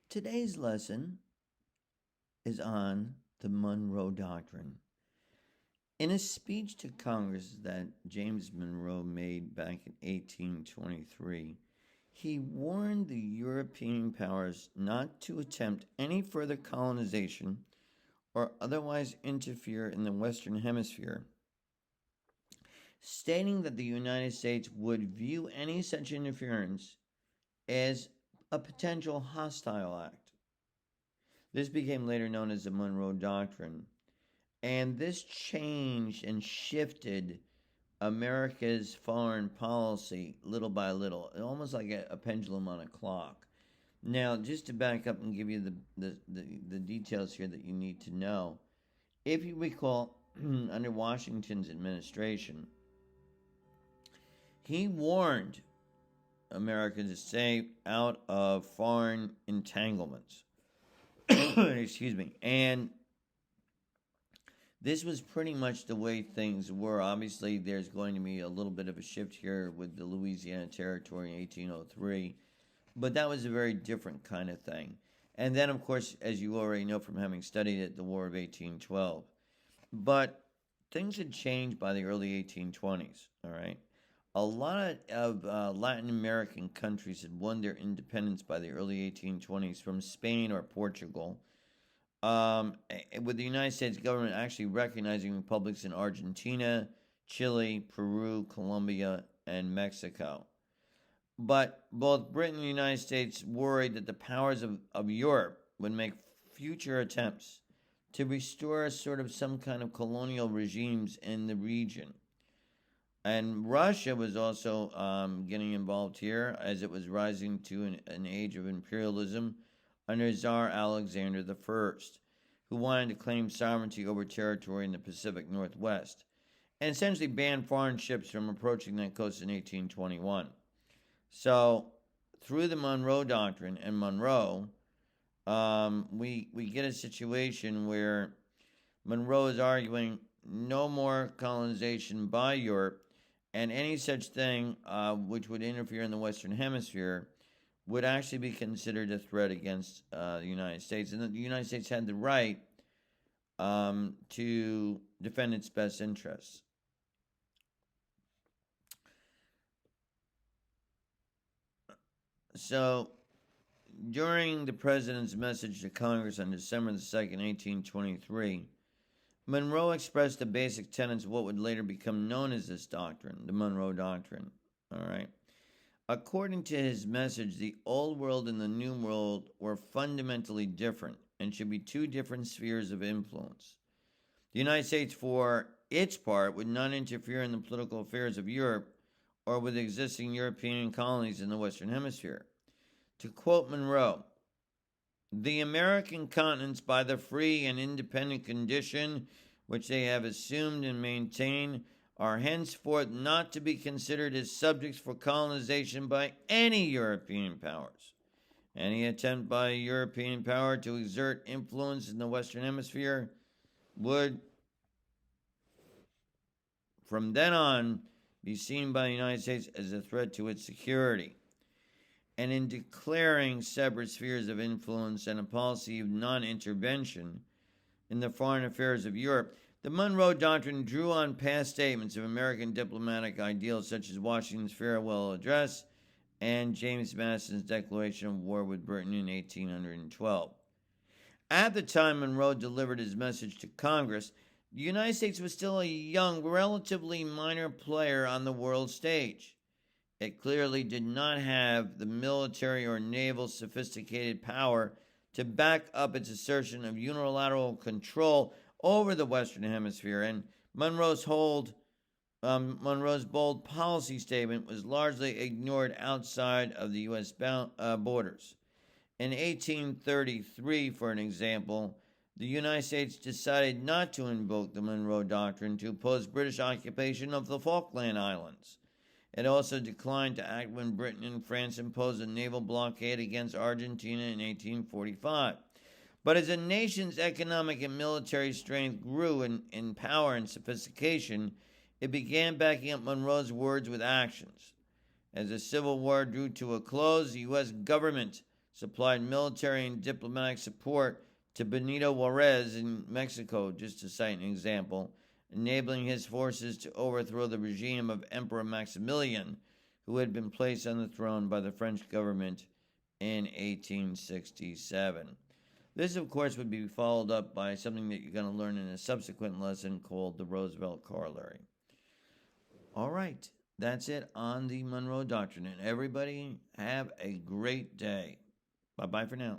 Today's lesson is on the Monroe Doctrine. In a speech to Congress that James Monroe made back in 1823, he warned the European powers not to attempt any further colonization or otherwise interfere in the Western Hemisphere, stating that the United States would view any such interference as a potential hostile act. This became later known as the Monroe Doctrine. And this changed and shifted America's foreign policy little by little, almost like a pendulum on a clock. Now, just to back up and give you the details here that you need to know, if you recall, under Washington's administration, he warned America to stay out of foreign entanglements. Excuse me. And this was pretty much the way things were. Obviously, there's going to be a little bit of a shift here with the Louisiana Territory in 1803, but that was a very different kind of thing. And then, of course, as you already know from having studied it, the War of 1812. But things had changed by the early 1820s, all right? A lot of Latin American countries had won their independence by the early 1820s from Spain or Portugal, with the United States government actually recognizing republics in Argentina, Chile, Peru, Colombia, and Mexico. But both Britain and the United States worried that the powers of Europe would make future attempts to restore some kind of colonial regimes in the region. And Russia was also getting involved here as it was rising to an age of imperialism under Tsar Alexander I, who wanted to claim sovereignty over territory in the Pacific Northwest, and essentially banned foreign ships from approaching that coast in 1821. So, through the Monroe Doctrine and Monroe, we get a situation where Monroe is arguing no more colonization by Europe, and any such thing which would interfere in the Western Hemisphere would actually be considered a threat against the United States, and that the United States had the right to defend its best interests. So, during the president's message to Congress on December the 2nd, 1823, Monroe expressed the basic tenets of what would later become known as this doctrine, the Monroe Doctrine. All right. According to his message, the Old World and the New World were fundamentally different and should be two different spheres of influence. The United States, for its part, would not interfere in the political affairs of Europe or with existing European colonies in the Western Hemisphere. To quote Monroe, "The American continents, by the free and independent condition which they have assumed and maintained, are henceforth not to be considered as subjects for colonization by any European powers. Any attempt by a European power to exert influence in the Western Hemisphere would, from then on, be seen by the United States as a threat to its security. And in declaring separate spheres of influence and a policy of non-intervention in the foreign affairs of Europe, the Monroe Doctrine drew on past statements of American diplomatic ideals such as Washington's farewell address and James Madison's declaration of war with Britain in 1812. At the time Monroe delivered his message to Congress, the United States was still a young, relatively minor player on the world stage. It clearly did not have the military or naval sophisticated power to back up its assertion of unilateral control over the Western Hemisphere, and Monroe's bold policy statement was largely ignored outside of the U.S. borders. In 1833, for an example, the United States decided not to invoke the Monroe Doctrine to oppose British occupation of the Falkland Islands. It also declined to act when Britain and France imposed a naval blockade against Argentina in 1845. But as a nation's economic and military strength grew in power and sophistication, it began backing up Monroe's words with actions. As the Civil War drew to a close, the U.S. government supplied military and diplomatic support to Benito Juarez in Mexico, just to cite an example, enabling his forces to overthrow the regime of Emperor Maximilian, who had been placed on the throne by the French government in 1867. This, of course, would be followed up by something that you're going to learn in a subsequent lesson called the Roosevelt Corollary. All right, that's it on the Monroe Doctrine, and everybody have a great day. Bye-bye for now.